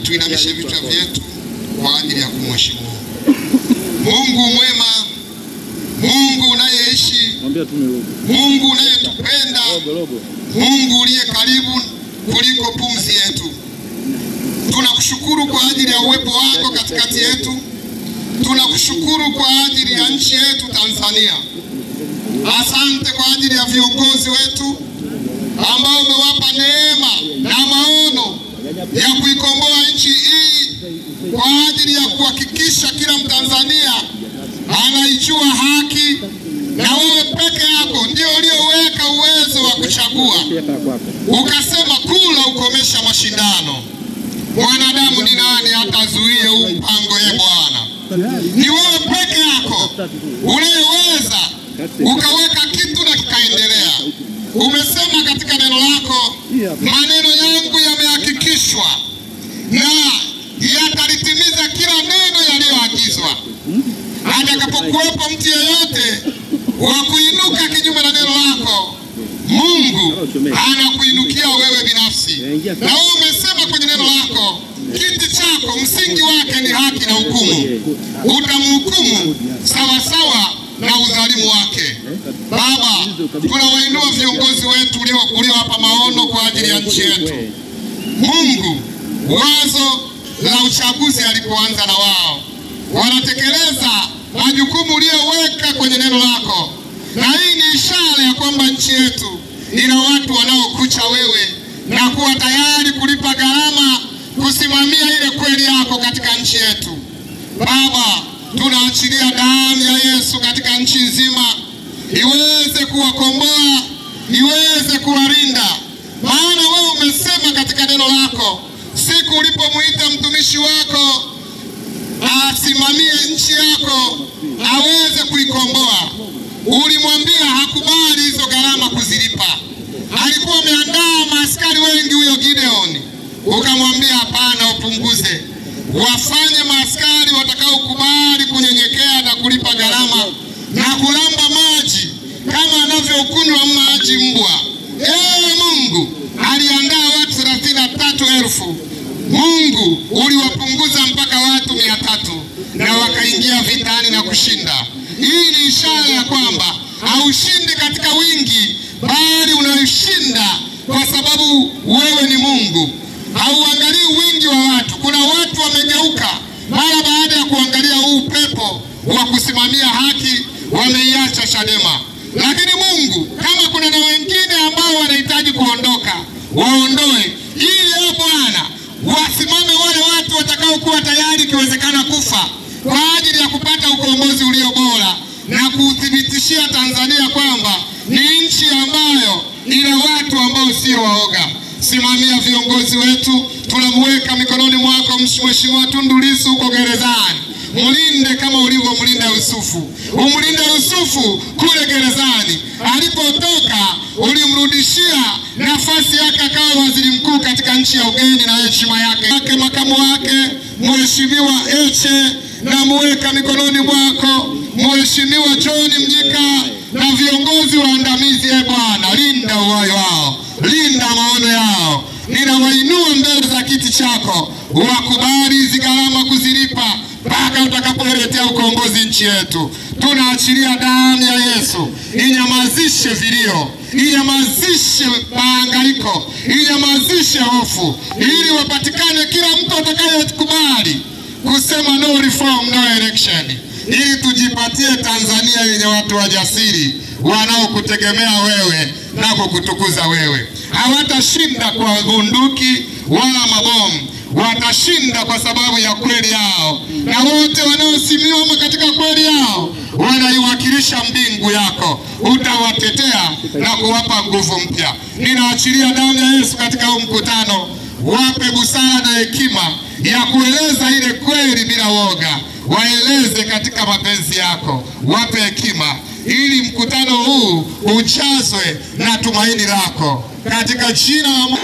tuinamishe vichwa vyetu kwa ajili ya kumheshimu Mungu mwema, Mungu unayeishi, Mungu unayetupenda, Mungu uliye karibu kuliko pumzi yetu. Tunakushukuru kwa ajili ya uwepo wako katikati yetu. Tunakushukuru kwa ajili ya nchi yetu Tanzania. Asante kwa ajili ya viongozi wetu ambao umewapa neema na maono ya kuikomboa nchi hii kwa ajili ya kuhakikisha kila Mtanzania anaijua haki, na wewe peke yako ndio ulioweka uwezo wa kuchagua. Ukasema kula ukomesha mashindano. Mwanadamu ni nani atazuie huu mpango ye Bwana? Ni wewe peke yako unayeweza ukaweka kitu na kikaendelea. Umesema katika neno lako, maneno yangu yamehakikishwa na yatalitimiza kila neno yaliyoagizwa. Atakapokuwepo mtu yeyote wa kuinuka kinyume na neno lako, Mungu anakuinukia wewe binafsi. Na wewe umesema kwenye neno lako, kiti chako msingi wake ni haki na hukumu. Utamhukumu sawa sawa na udhalimu wake. Baba, tunawainua viongozi wetu uliowapa maono kwa ajili ya nchi yetu. Mungu, wazo la uchaguzi alipoanza na wao, wanatekeleza majukumu uliyoweka kwenye neno lako. Na hii ni ishara ya kwamba nchi yetu ina watu wanaokucha wewe na kuwa tayari kulipa gharama kusimamia ile kweli yako katika nchi yetu. Baba, tunaachilia damu ya Yesu katika nchi nzima iweze kuwakomboa, iweze kuwalinda. Maana wewe umesema katika neno lako, siku ulipomuita mtumishi wako asimamie nchi yako, aweze kuikomboa, ulimwambia hakubali hizo gharama kuzilipa. Alikuwa ameandaa maaskari wengi huyo Gideon, ukamwambia hapana, upunguze. Wafanye maaskari watakaokubali kunyenyekea na kulipa gharama na kulamba maji kama anavyokunywa maji mbwa. Mungu aliandaa watu 33,000. Mungu uliwapunguza mpaka watu 300 na wakaingia vitani na kushinda. Hii ni ishara ya kwamba haushindi katika wingi, bali unashinda kwa sababu wewe ni Mungu. Hauangalii wingi wa watu. Kuna watu wamegeuka mara baada ya kuangalia huu pepo wa kusimamia haki, wameiacha Chadema. Lakini Mungu, kama kuna na wengine ambao wanahitaji kuondoka, waondoe, ili Bwana wasimame wale watu watakao kuwa tayari kiwezekana kufa kwa ajili ya kupata ukombozi ulio bora na kuthibitishia Tanzania kwamba ni nchi ambayo ina watu ambao sio waoga. Simamia viongozi wetu, tunamweka mikononi mwako Mheshimiwa Tundu Lissu huko gerezani. Mulinde kama ulivyomlinda Yusufu. Umlinde Yusufu kule gerezani. Alipotoka ulimrudishia nafasi yake akawa waziri mkuu katika nchi ya ugeni na heshima yake. Makamu wake Mheshimiwa Heche na muweka mikononi mwako Mheshimiwa John Mnyika na viongozi waandamizi. Bwana, linda uhai wao, linda maono yao. Ninawainua mbele za kiti chako, wakubali hizi gharama kuzilipa mpaka utakapoletea ukombozi nchi yetu. Tunaachilia damu ya Yesu inyamazishe vilio, inyamazishe mahangaiko, inyamazishe hofu, ili wapatikane kila mtu atakayekubali kusema no reform, no election, ili tujipatie Tanzania yenye watu wajasiri wanaokutegemea wewe na kukutukuza wewe. Hawatashinda kwa bunduki wala mabomu, watashinda kwa sababu ya kweli yao, na wote wanaosimama katika kweli yao wanaiwakilisha mbingu yako. Utawatetea na kuwapa nguvu mpya. Ninaachilia damu ya Yesu katika huu mkutano, wape busara na hekima ya kueleza ile kweli bila woga. Waeleze katika mapenzi yako, wape hekima ili mkutano huu ujazwe na tumaini lako katika jina la Mungu.